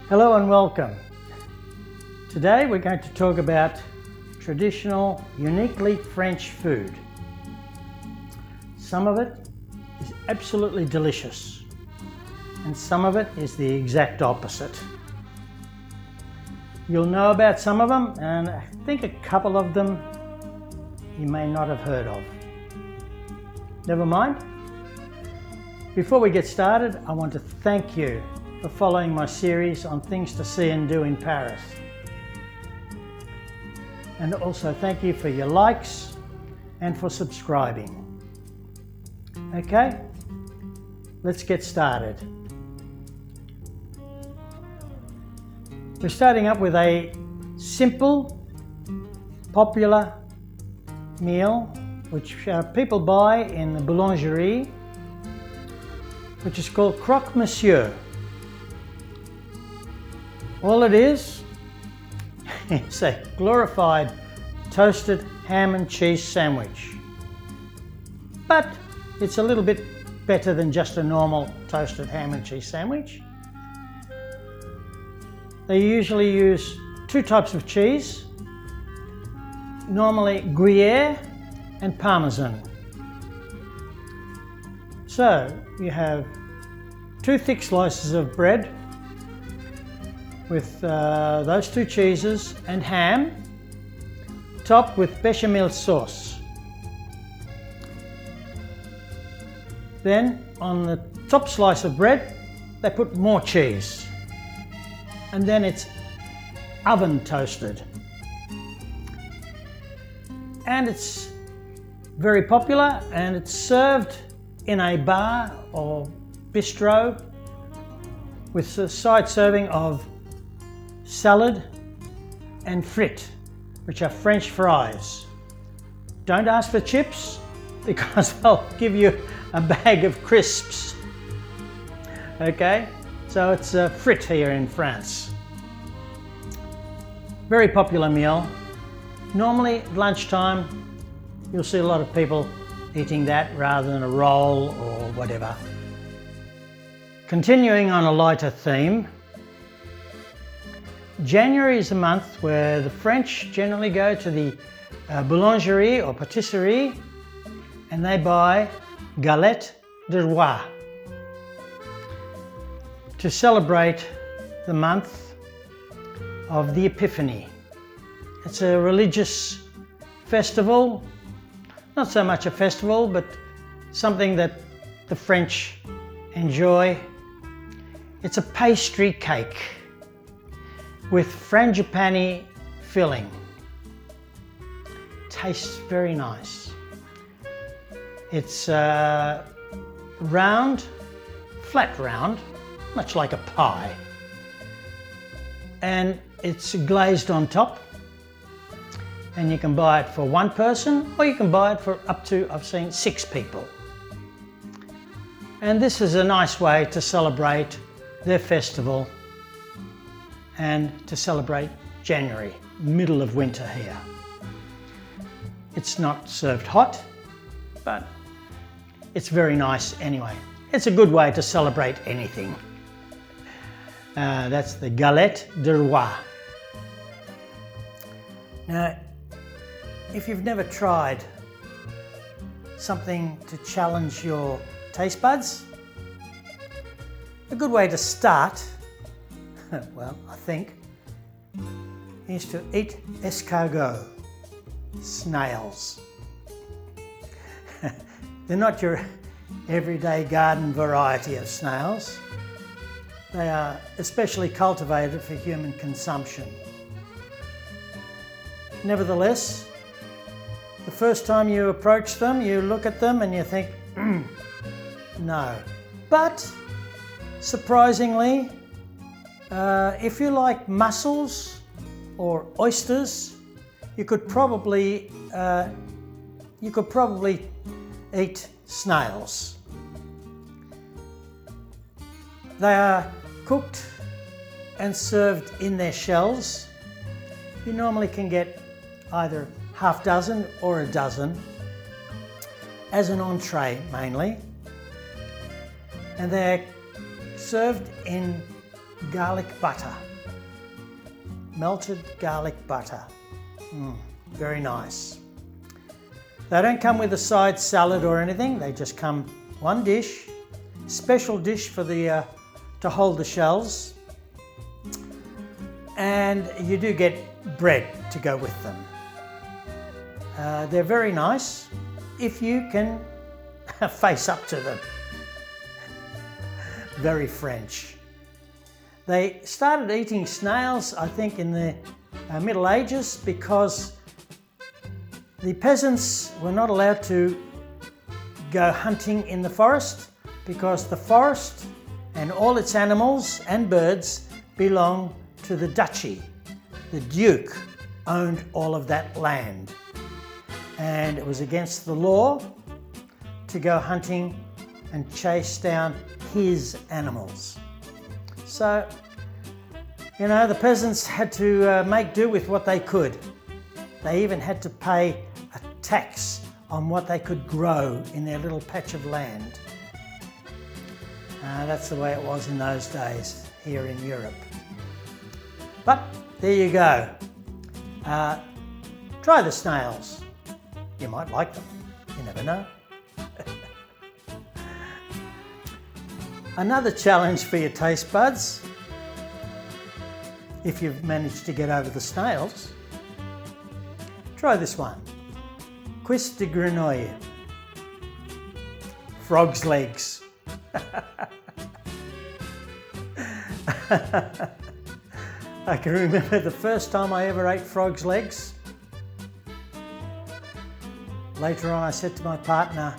Hello and welcome. Today we're going to talk about traditional, uniquely French food. Some of it is absolutely delicious and some of it is the exact opposite. You'll know about some of them, and I think a couple of them you may not have heard of. Never mind. Before we get started, I want to thank you for following my series on things to see and do in Paris. And also thank you for your likes and for subscribing. Okay, let's get started. We're starting up with a simple, popular meal which people buy in the boulangerie, which is called croque monsieur. All it is a glorified toasted ham and cheese sandwich. But it's a little bit better than just a normal toasted ham and cheese sandwich. They usually use two types of cheese, normally Gruyere and Parmesan. So you have two thick slices of bread with those two cheeses and ham, topped with bechamel sauce. Then on the top slice of bread they put more cheese, and then it's oven toasted. And it's very popular, and it's served in a bar or bistro with a side serving of salad and frites, which are French fries. Don't ask for chips because they'll give you a bag of crisps. Okay, so it's a frite here in France. Very popular meal. Normally at lunchtime you'll see a lot of people eating that rather than a roll or whatever. Continuing on a lighter theme, January is a month where the French generally go to the boulangerie or patisserie and they buy galette de roi to celebrate the month of the Epiphany. It's a religious festival, not so much a festival, but something that the French enjoy. It's a pastry cake with frangipani filling. Tastes very nice. It's round, flat round, much like a pie. And it's glazed on top. And you can buy it for one person, or you can buy it for up to, I've seen, 6 people. And this is a nice way to celebrate their festival and to celebrate January, middle of winter here. It's not served hot, but it's very nice anyway. It's a good way to celebrate anything. That's the galette de roi. Now, if you've never tried something to challenge your taste buds, a good way to start, well, I think, is to eat escargot, snails. They're not your everyday garden variety of snails. They are especially cultivated for human consumption. Nevertheless, the first time you approach them, you look at them and you think, no. But surprisingly, if you like mussels or oysters, you could probably eat snails. They are cooked and served in their shells. You normally can get either half dozen or a dozen as an entree mainly, and they're served in garlic butter. Melted garlic butter. Very nice. They don't come with a side salad or anything. They just come one dish, special dish for the to hold the shells, and you do get bread to go with them. They're very nice if you can face up to them. Very French. They started eating snails, I think, in the Middle Ages because the peasants were not allowed to go hunting in the forest because the forest and all its animals and birds belong to the duchy. The Duke owned all of that land, and it was against the law to go hunting and chase down his animals. So, the peasants had to make do with what they could. They even had to pay a tax on what they could grow in their little patch of land. That's the way it was in those days here in Europe. But there you go. Try the snails. You might like them. You never know. Another challenge for your taste buds, if you've managed to get over the snails, try this one. Cuisse de grenouille. Frog's legs. I can remember the first time I ever ate frog's legs. Later on I said to my partner,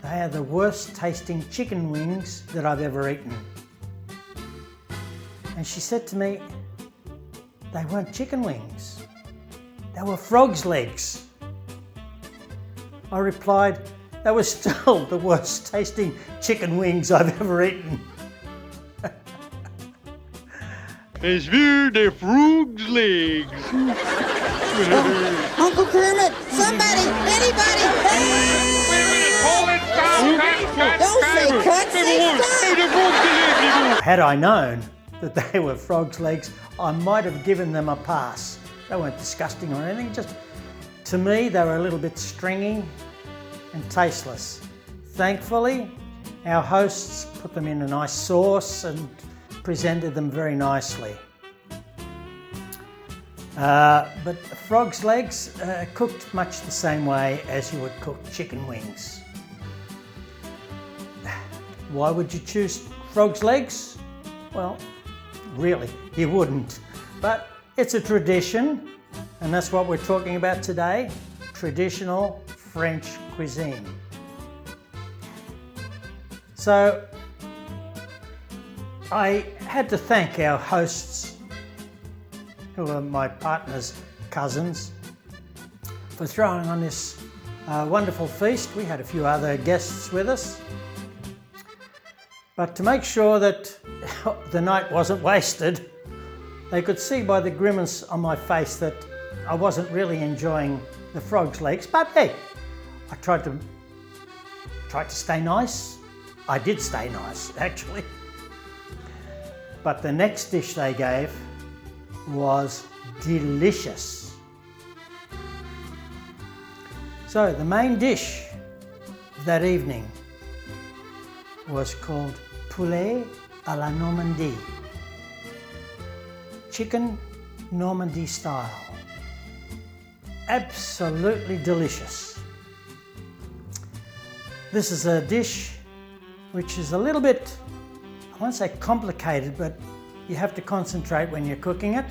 they are the worst tasting chicken wings that I've ever eaten. And she said to me, they weren't chicken wings, they were frog's legs. I replied, they were still the worst tasting chicken wings I've ever eaten. Es will the frog's legs. Uncle Kermit, somebody, anybody, help! Don't say cut, say stop! Had I known that they were frog's legs, I might have given them a pass. They weren't disgusting or anything, just to me they were a little bit stringy and tasteless. Thankfully, our hosts put them in a nice sauce and presented them very nicely. But frog's legs cooked much the same way as you would cook chicken wings. Why would you choose frog's legs? Well, really, you wouldn't. But it's a tradition, and that's what we're talking about today, traditional French cuisine. So, I had to thank our hosts, who are my partner's cousins, for throwing on this wonderful feast. We had a few other guests with us. But to make sure that the night wasn't wasted, they could see by the grimace on my face that I wasn't really enjoying the frog's legs. But hey, I tried to stay nice. I did stay nice, actually. But the next dish they gave was delicious. So the main dish that evening was called poulet à la Normandy. Chicken Normandy style. Absolutely delicious. This is a dish which is a little bit, I won't say complicated, but you have to concentrate when you're cooking it.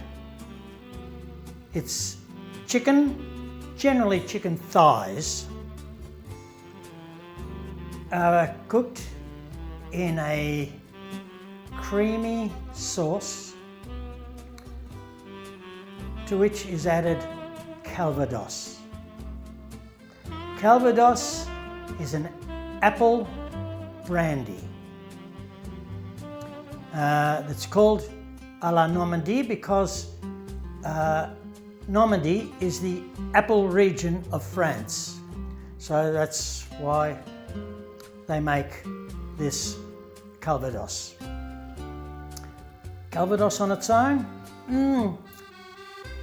It's chicken, generally chicken thighs, cooked in a creamy sauce to which is added Calvados. Calvados is an apple brandy. It's called à la Normandie because Normandy is the apple region of France. So that's why they make this Calvados. Calvados on its own,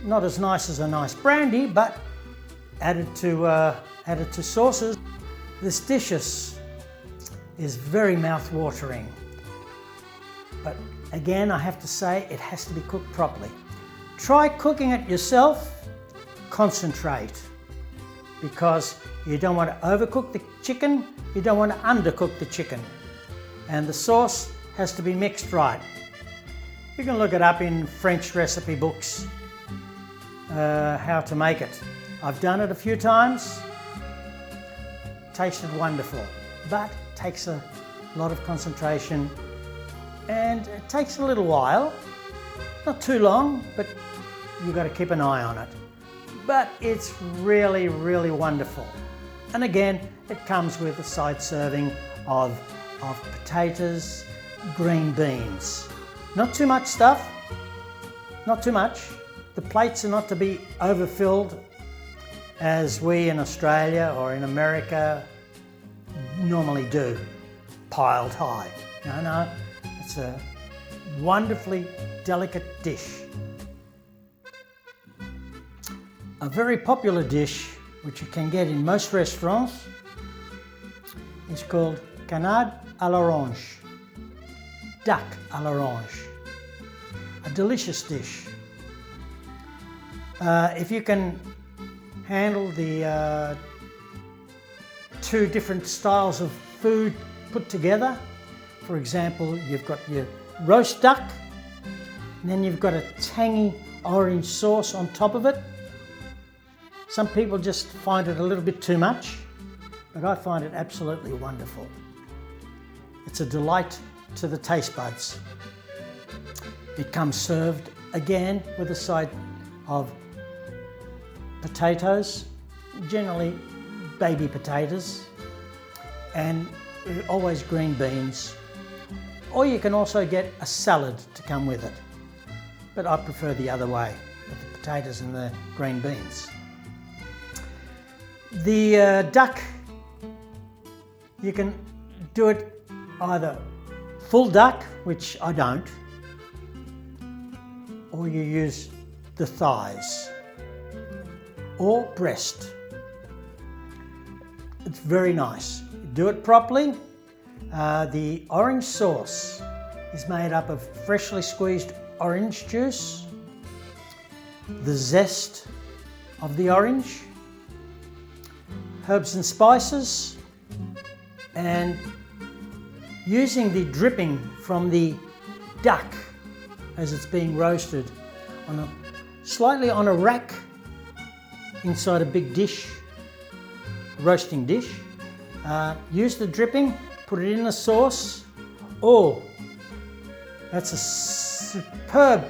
not as nice as a nice brandy, but added to sauces, this dish is very mouth-watering. But again, I have to say, it has to be cooked properly. Try cooking it yourself, concentrate, because you don't want to overcook the chicken, you don't want to undercook the chicken. And the sauce has to be mixed right. You can look it up in French recipe books, how to make it. I've done it a few times, tasted wonderful, but takes a lot of concentration and it takes a little while, not too long, but you've got to keep an eye on it. But it's really, really wonderful. And again, it comes with a side serving of potatoes, green beans. Not too much stuff, not too much. The plates are not to be overfilled as we in Australia or in America normally do, piled high. No, it's a wonderfully delicate dish. A very popular dish, which you can get in most restaurants, is called canard à l'orange, duck à l'orange. A delicious dish. If you can handle the two different styles of food put together, for example, you've got your roast duck, and then you've got a tangy orange sauce on top of it. Some people just find it a little bit too much, but I find it absolutely wonderful. It's a delight to the taste buds. It comes served again with a side of potatoes, generally baby potatoes, and always green beans. Or you can also get a salad to come with it, but I prefer the other way, with the potatoes and the green beans. The duck, you can do it either full duck, which I don't, or you use the thighs, or breast. It's very nice. Do it properly. The orange sauce is made up of freshly squeezed orange juice, the zest of the orange, herbs and spices, and using the dripping from the duck as it's being roasted slightly on a rack inside a big dish, roasting dish. Use the dripping, put it in the sauce. Oh, that's a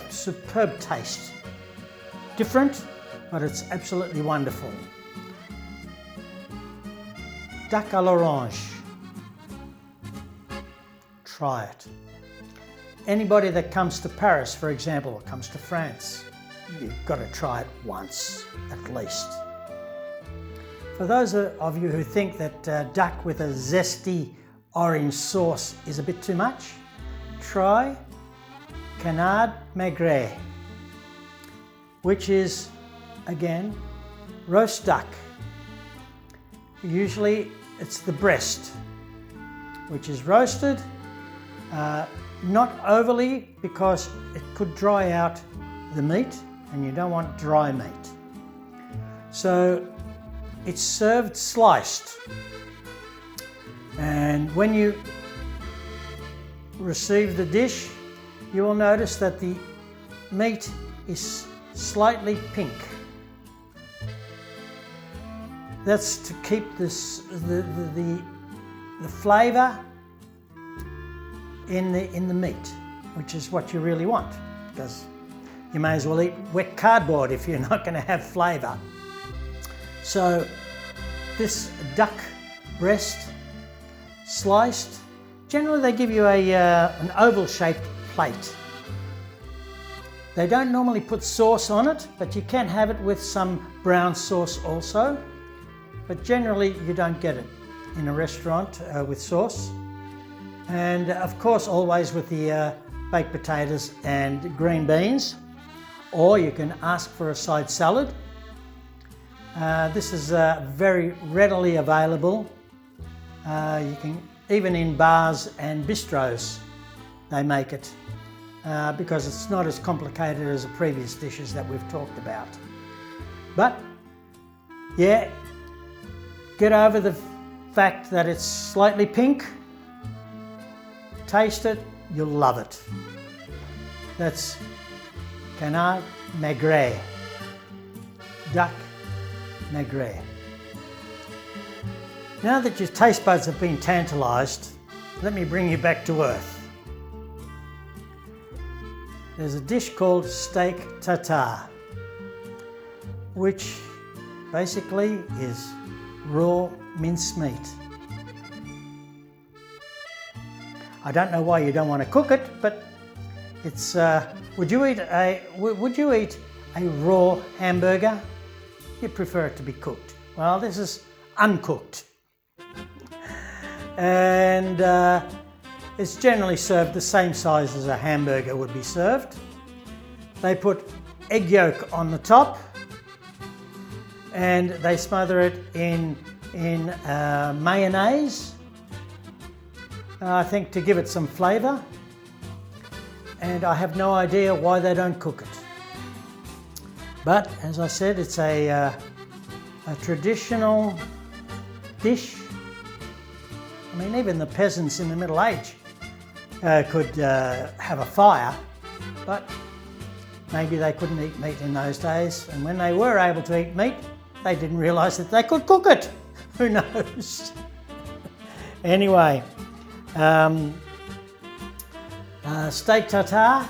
superb taste. Different, but it's absolutely wonderful. Duck à l'orange. Try it. Anybody that comes to Paris, for example, or comes to France, you've got to try it once at least. For those of you who think that duck with a zesty orange sauce is a bit too much, try canard maigre, which is, again, roast duck. Usually it's the breast, which is roasted, not overly, because it could dry out the meat and you don't want dry meat. So it's served sliced, and when you receive the dish, you will notice that the meat is slightly pink. That's to keep the flavour in the meat, which is what you really want, because you may as well eat wet cardboard if you're not going to have flavour. So this duck breast sliced, generally they give you an oval shaped plate. They don't normally put sauce on it, but you can have it with some brown sauce also. But generally you don't get it in a restaurant with sauce. And of course always with the baked potatoes and green beans, or you can ask for a side salad. This is very readily available. You can, even in bars and bistros, they make it because it's not as complicated as the previous dishes that we've talked about. But yeah, get over the fact that it's slightly pink. Taste it, you'll love it. That's canard maigre, duck maigre. Now that your taste buds have been tantalised, let me bring you back to earth. There's a dish called steak tartare, which basically is raw mincemeat. I don't know why you don't want to cook it, but it's. Would you eat a raw hamburger? You prefer it to be cooked. Well, this is uncooked, and it's generally served the same size as a hamburger would be served. They put egg yolk on the top, and they smother it in mayonnaise, I think to give it some flavour, and I have no idea why they don't cook it. But as I said, it's a traditional dish. I mean, even the peasants in the Middle Age could have a fire, but maybe they couldn't eat meat in those days, and when they were able to eat meat, they didn't realise that they could cook it. Who knows? Anyway, steak tartare?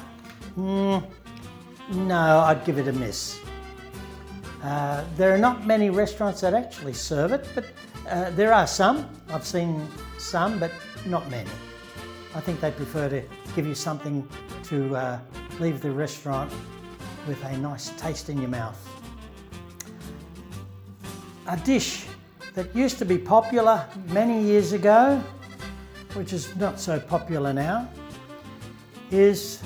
No, I'd give it a miss. There are not many restaurants that actually serve it, but there are some. I've seen some, but not many. I think they prefer to give you something to leave the restaurant with a nice taste in your mouth. A dish that used to be popular many years ago, which is not so popular now, is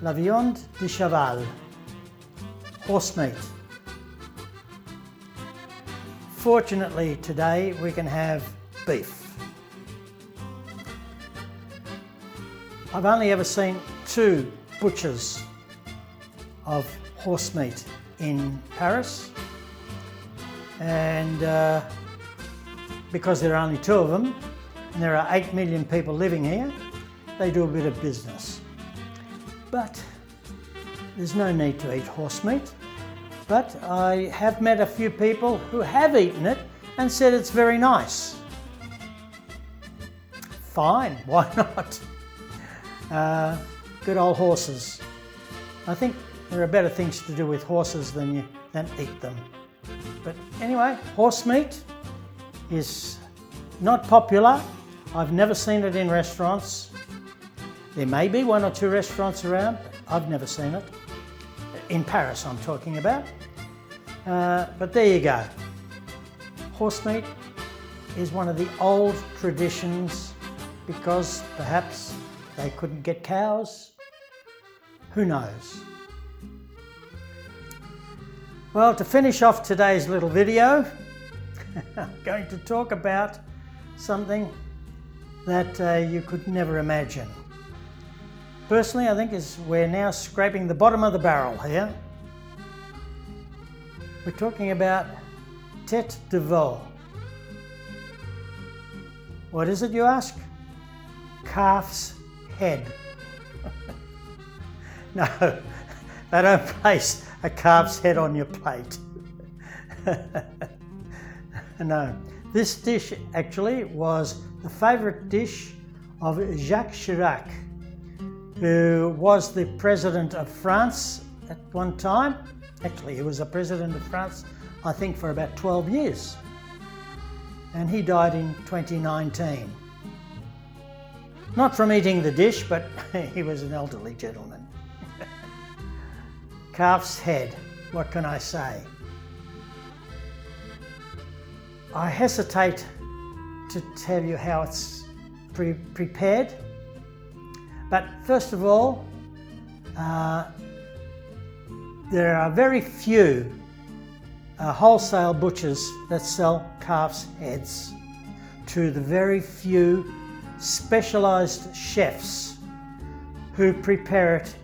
la viande de cheval, horse meat. Fortunately today we can have beef. I've only ever seen 2 butchers of horse meat in Paris, and because there are only 2 of them and there are 8 million people living here, they do a bit of business. But there's no need to eat horse meat. But I have met a few people who have eaten it and said it's very nice. Fine, why not? Good old horses. I think there are better things to do with horses than eat them. But anyway, horse meat is not popular. I've never seen it in restaurants. There may be 1 or 2 restaurants around, but I've never seen it. In Paris, I'm talking about. But there you go. Horse meat is one of the old traditions because perhaps they couldn't get cows. Who knows? Well, to finish off today's little video, I'm going to talk about something that you could never imagine. Personally, I think we're now scraping the bottom of the barrel here. We're talking about tête de veau. What is it, you ask? Calf's head. No, they don't place a calf's head on your plate. No, this dish actually was the favourite dish of Jacques Chirac, who was the President of France at one time. Actually, he was the President of France, I think, for about 12 years. And he died in 2019. Not from eating the dish, but he was an elderly gentleman. Calf's head, what can I say? I hesitate to tell you how it's prepared, But first of all, there are very few wholesale butchers that sell calf's heads to the very few specialised chefs who prepare it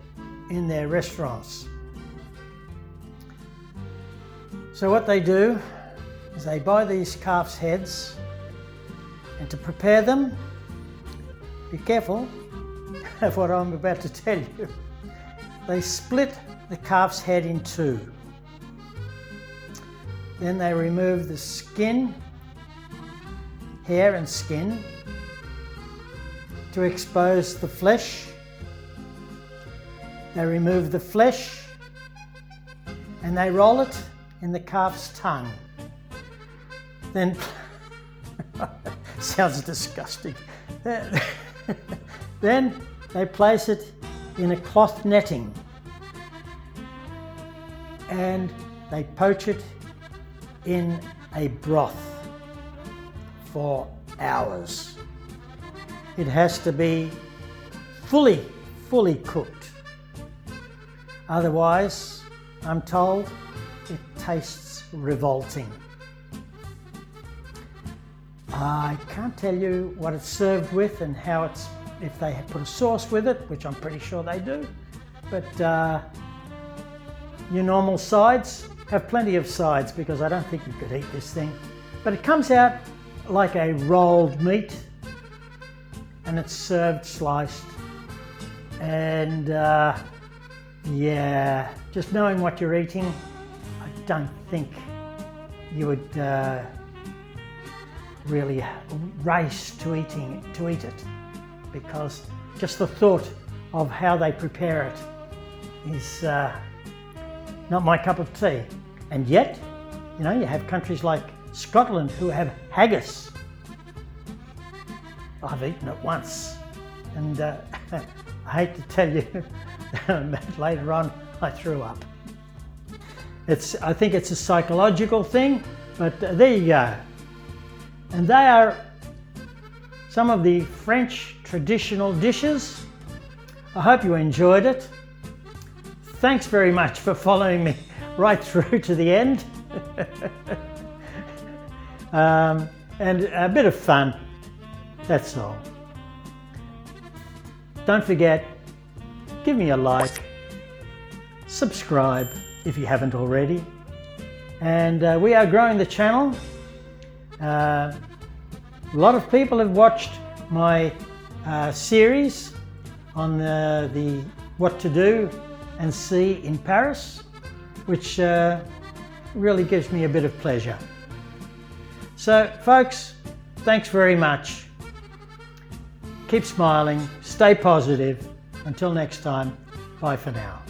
in their restaurants. So what they do is they buy these calf's heads, and to prepare them, be careful of what I'm about to tell you, they split the calf's head in two. Then they remove the skin, hair and skin, to expose the flesh. They remove the flesh and they roll it in the calf's tongue. Then, sounds disgusting. Then they place it in a cloth netting and they poach it in a broth for hours. It has to be fully cooked. Otherwise, I'm told, it tastes revolting. I can't tell you what it's served with and how it's, if they put a sauce with it, which I'm pretty sure they do, but your normal sides, have plenty of sides because I don't think you could eat this thing. But it comes out like a rolled meat and it's served sliced. And yeah, just knowing what you're eating, I don't think you would really race to eat it, because just the thought of how they prepare it is not my cup of tea. And yet, you know, you have countries like Scotland who have haggis. I've eaten it once, and I hate to tell you, later on I threw up. I think it's a psychological thing, but there you go. And they are some of the French traditional dishes. I hope you enjoyed it. Thanks very much for following me right through to the end. And a bit of fun, that's all. Don't forget, give me a like, subscribe if you haven't already. And we are growing the channel. A lot of people have watched my series on the what to do and see in Paris, which really gives me a bit of pleasure. So folks, thanks very much. Keep smiling, stay positive. Until next time, bye for now.